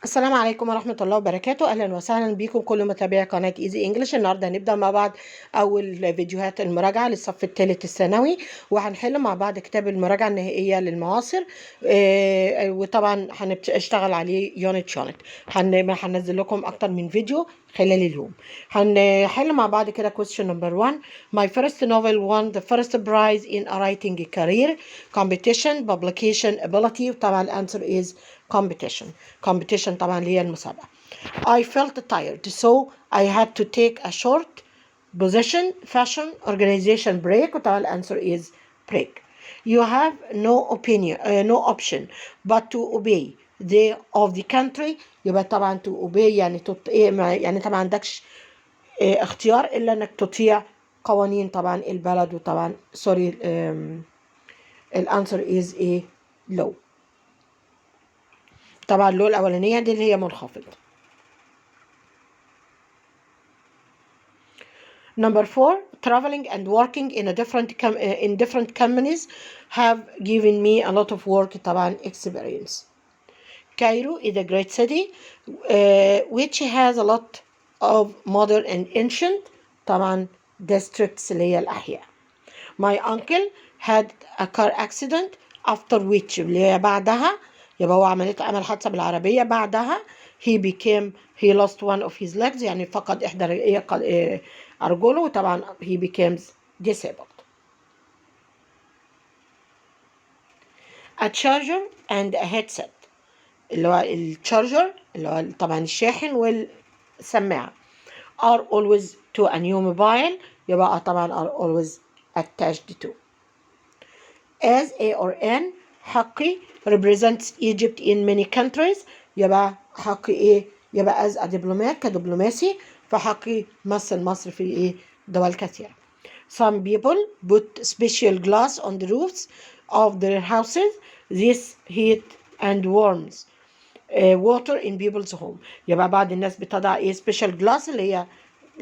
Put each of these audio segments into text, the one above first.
السلام عليكم ورحمة الله وبركاته. أهلا وسهلا بكم كل متابعي قناة ايزي انجلش. النهاردة هنبدأ مع بعض أول فيديوهات المراجعة للصف الثالث الثانوي، وهنحل مع بعض كتاب المراجعة النهائية للمعاصر. وطبعا هنشتغل عليه يونت. هننزل لكم أكتر من فيديو خلال اليوم. هنحل مع بعض كده question number 1. My first novel won the first prize in a writing career competition publication ability. طبعا الأنسر is competition طبعا اللي هي المسابقة. I felt tired so I had to take a short position fashion organization break. وطبعا الأنسر is break. You have no option but to obey the country. يبقى طبعا to obey يعني يعني طبعا عندكش اختيار إلا إنك تطيع قوانين طبعا البلد. وطبعا سوري الأنسر is a law. طبعا اللو الأولانية دي اللي هي منخفض. Number 4. Traveling and working in different companies have given me a lot of work طبعا experience. Cairo is a great city which has a lot of modern and ancient طبعا districts اللي هي الأحياء. My uncle had a car accident after which اللي هي بعدها يبقى هو عمل حادثة بالعربية. بعدها he lost one of his legs يعني فقد إحدى أرجله. وطبعا he becomes disabled. A charger and a headset اللي هو الشارجر اللي هو طبعا الشاحن والسماعة are always to a new mobile يبقى طبعا are always attached to. As A or N حقي represents Egypt in many countries يبقى حقي إيه؟ يبقى as a diplomat كدبلوماسي فحقي مثل مصر في إيه؟ دول كثيرة. Some people put special glass on the roofs of their houses. This heat and warms water in people's home. يبقى بعض الناس بتضع إيه special glass اللي هي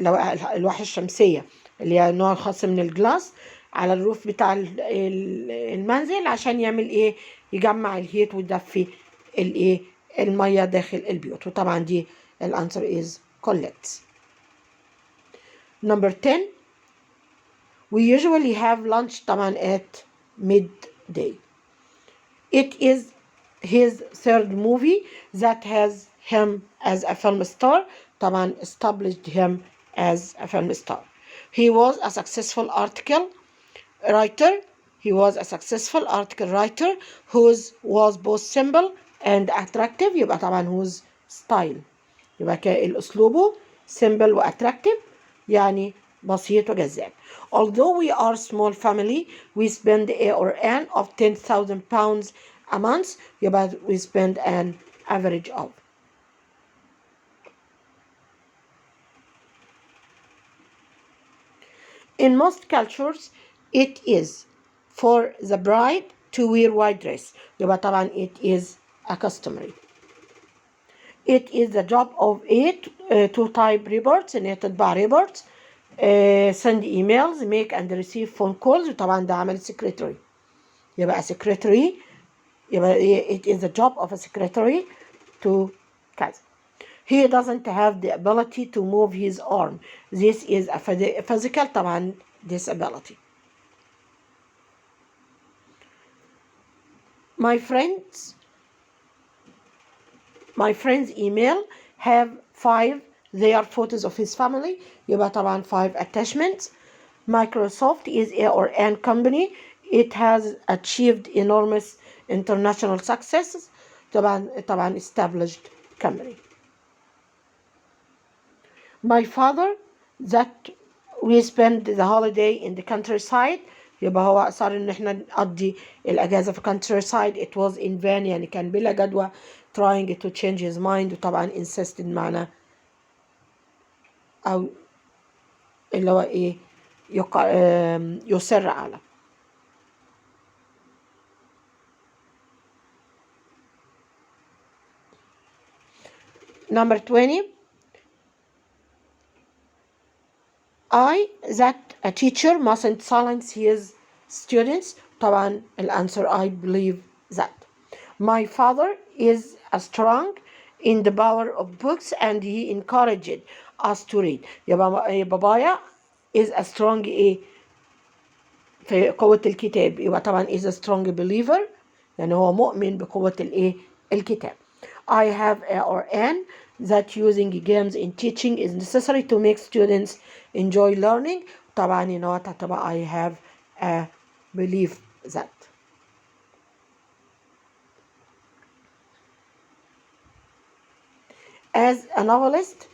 الألواح الشمسية اللي هي نوع خاص من الجلاس على الروف بتاع المنزل عشان يعمل ايه يجمع الهيت ويدفي الايه الميه داخل البيوت. وطبعا دي الانسر is collects. Number 10. We usually have lunch طبعا at midday. It is his third movie that has him as a film star. طبعا established him as a film star. He was a successful article writer. He was a successful article writer whose was both simple and attractive. يبقى طبعا whose style يبقى الأسلوبه simple و attractive يعني بسيط وجذاب. Although we are small family we spend a or an of 10,000 pounds a month يبقى we spend an average of. In most cultures it is for the bride to wear white dress يبقى طبعا it is a customary. It is the job of it to type reports إن هي تطبع reports send emails make and receive phone calls. وطبعا ده عمل secretary يبقى secretary يبقى it is the job of a secretary to كذا. He doesn't have the ability to move his arm. This is a physical طبعا disability. My friend's email have 5 their photos of his family يبقى طبعا 5 attachments. Microsoft is a or an company. It has achieved enormous international successes. طبعا established company. My father that we spend the holiday in the countryside يبقى هو أصر إن إحنا نقضي الأجازة في countryside. It was in vain يعني كان بلا جدوى trying to change his mind. وطبعا insisted معنا أو اللي هو إيه يصر على. Number 20. That a teacher mustn't silence his students. طبعا الأنسر I believe that. My father is a strong in the power of books and he encouraged us to read. يبقى بابايا is a strong ايه في قوة الكتاب. يبقى طبعا is a strong believer يعني هو مؤمن بقوة الايه الكتاب. I have a or an that using games in teaching is necessary to make students enjoy learning. طبعا هنا هتبقى I have a belief that. As a novelist,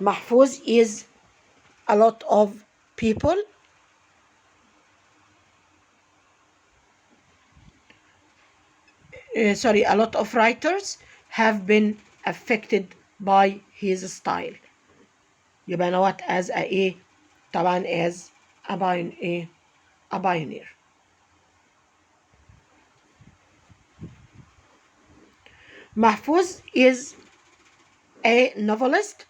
محفوظ is a lot of people a lot of writers have been affected by his style. يبقى نوت as a ايه طبعا as a pioneer. محفوظ is a novelist.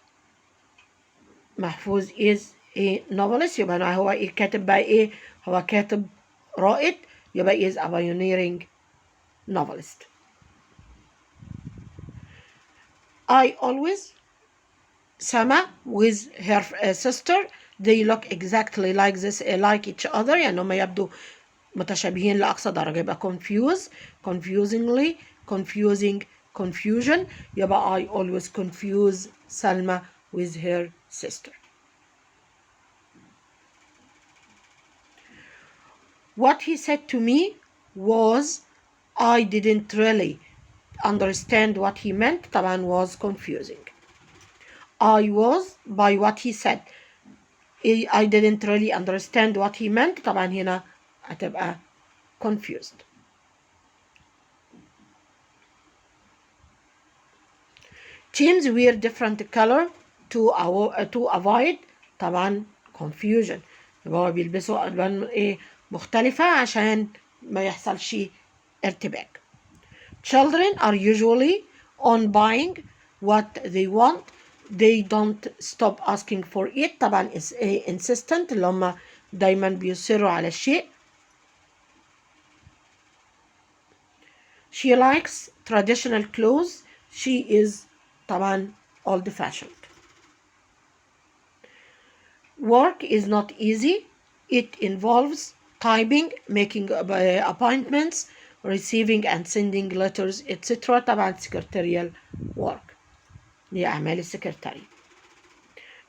محفوظ is a novelist. يبقى هو ايه كاتب بقى ايه هو كاتب رائد. يبقى is a pioneering novelist. I always Sama with her sister they look exactly like each other يعني هم يبدو متشابهين لأقصى درجة. يبقى confuse, confusingly, confusing, confusion. يبقى I always confuse Salma with her sister. What he said to me was I didn't really understand what he meant. طبعا was confusing. I was by what he said. I didn't really understand what he meant. طبعا هنا هتبقى confused. Teams wear different color to avoid طبعا confusion. يبقى هو بيلبسوا ألوان إيه مختلفة عشان ما يحصلش ارتباك. Children are usually on buying what they want. They don't stop asking for it. طبعا is insistent اللي هم دايما بيصروا على الشيء. She likes traditional clothes. She is طبعا old fashioned. Work is not easy. It involves typing, making appointments, receiving and sending letters, etc. طبعا secretarial work. دي أعمال السكرتاري.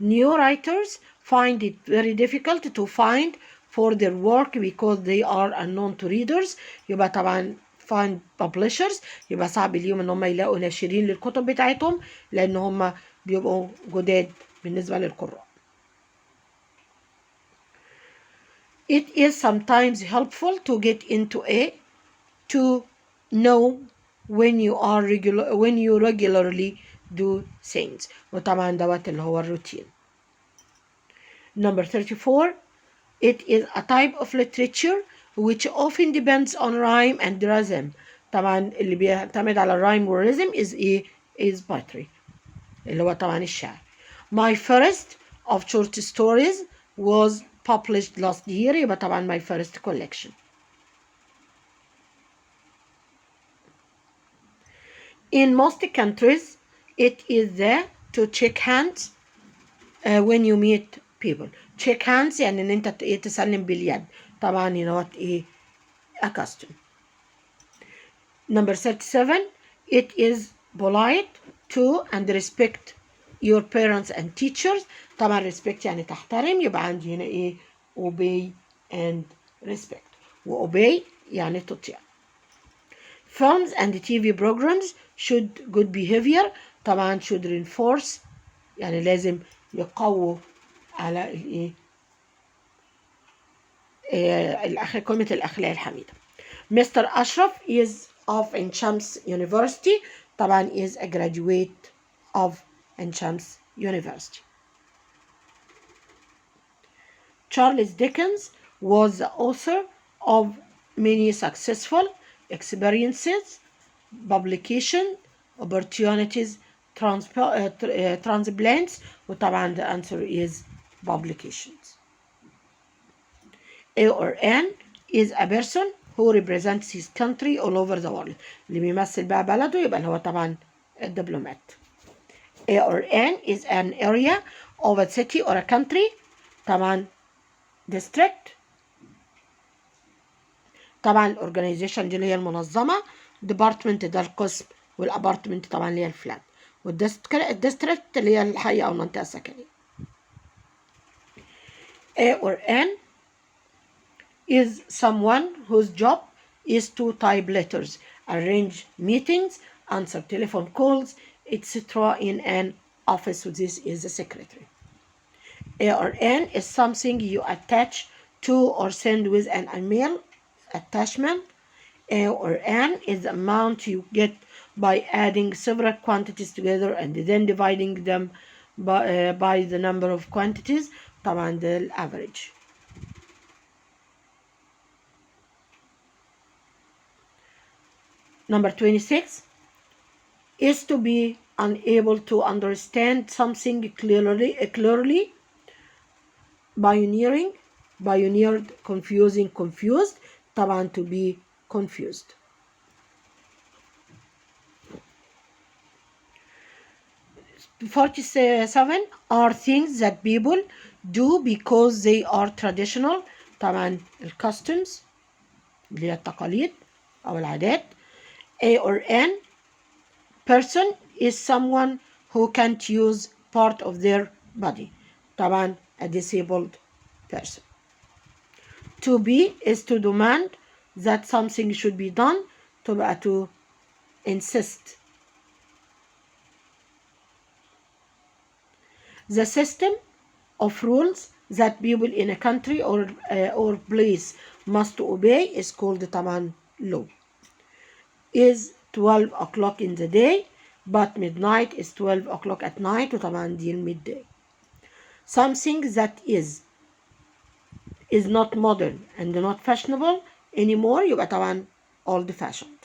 New writers find it very difficult to find for their work because they are unknown to readers. يبقى طبعا find publishers يبقى صعب اليوم ان هم يلاقوا ناشرين للكتب بتاعتهم لان هم بيبقوا جداد بالنسبة للقراء. It is sometimes helpful to get into to know when you regularly do things. وطبعا دوت اللي هو الروتين. Number 34. It is a type of literature which often depends on rhyme and rhythm. طبعا اللي بيعتمد على الرايم والرhythm is poetry اللي هو طبعا الشعر. My first of short stories was published last year. يبقى طبعا my first collection. In most countries it is there to shake hands when you meet people. shake hands يعني ان انت تسلم باليد. طبعا not a custom. Number 37. It is polite to and respect your parents and teachers. طبعا respect يعني تحترم. يبقى عندي هنا obey and respect. obey يعني تطيع. Films and TV programs should good behavior. طبعا should reinforce يعني لازم يقووا على قيمة الأخلاق الحميدة. Mr. Ashraf is of Ain Shams University. طبعا is a graduate of Ain Shams University. Charles Dickens was the author of many successful experiences, publication, opportunities, transplants. وطبعا the answer is publications. A or N is a person who represents his country all over the world. اللي بيمثل بقى بلده يبقى اللي هو طبعا الدبلومات. A or N is an area of a city or a country. طبعا district. طبعا الاورجانيزيشن دي اللي هي المنظمة. department ده القسم. والابارتمنت طبعا اللي هي الفلات. والديستريكت اللي هي الحي او المنطقة السكنية. A or N is someone whose job is to type letters, arrange meetings, answer telephone calls, etc. in an office. This is the secretary. A or N is something you attach to or send with an email attachment. A or N is the amount you get by adding several quantities together and then dividing them by the number of quantities. طبعا ده الافريج. Number 26 is to be unable to understand something clearly, pioneered, confusing, confused. طبعا to be confused. #47 are things that people do because they are traditional. طبعا customs اللي هي التقاليد أو العادات. A or N, person is someone who can't use part of their body. طبعا a disabled person. To be is to demand that something should be done. تبقى to insist. The system of rules that people in a country or place must obey is called طبعا law. Is 12 o'clock in the day, but midnight is 12 o'clock at night. وطبعا دي midday. Something that is not modern and not fashionable anymore يبقى طبعا old fashioned.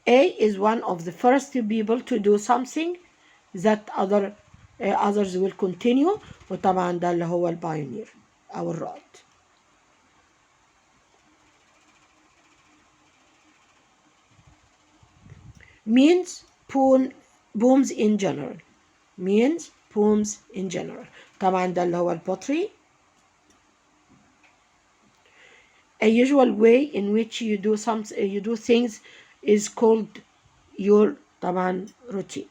A is one of the first people to do something that others will continue. وطبعا ده اللي هو البايونير أو الرائد. Means poems in general. Means poems in general. طبعا ده اللي هو البوتري. A usual way in which you do things is called your طبعا routine.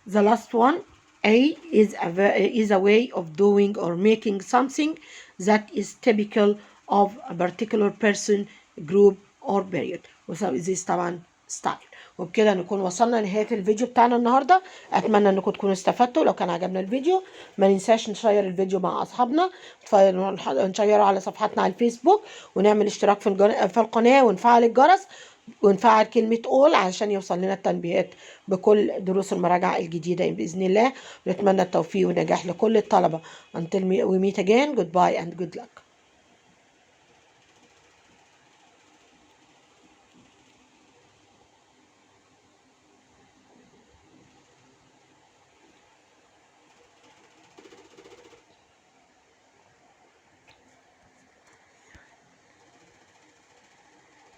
The last one, A is a way of doing or making something that is typical of a particular person, group or period. This طبعا style. وبكده نكون وصلنا لنهاية الفيديو بتاعنا النهاردة. أتمنى أنكم تكونوا استفدتوا. لو كان عجبنا الفيديو ما ننساش نشير الفيديو مع أصحابنا، نشيره على صفحتنا على الفيسبوك، ونعمل اشتراك في القناة ونفعل الجرس ونفعل كلمة all عشان يوصل لنا التنبيهات بكل دروس المراجعة الجديدة بإذن الله. ونتمنى التوفيق والنجاح لكل الطلبة. Until we meet again, goodbye and good luck.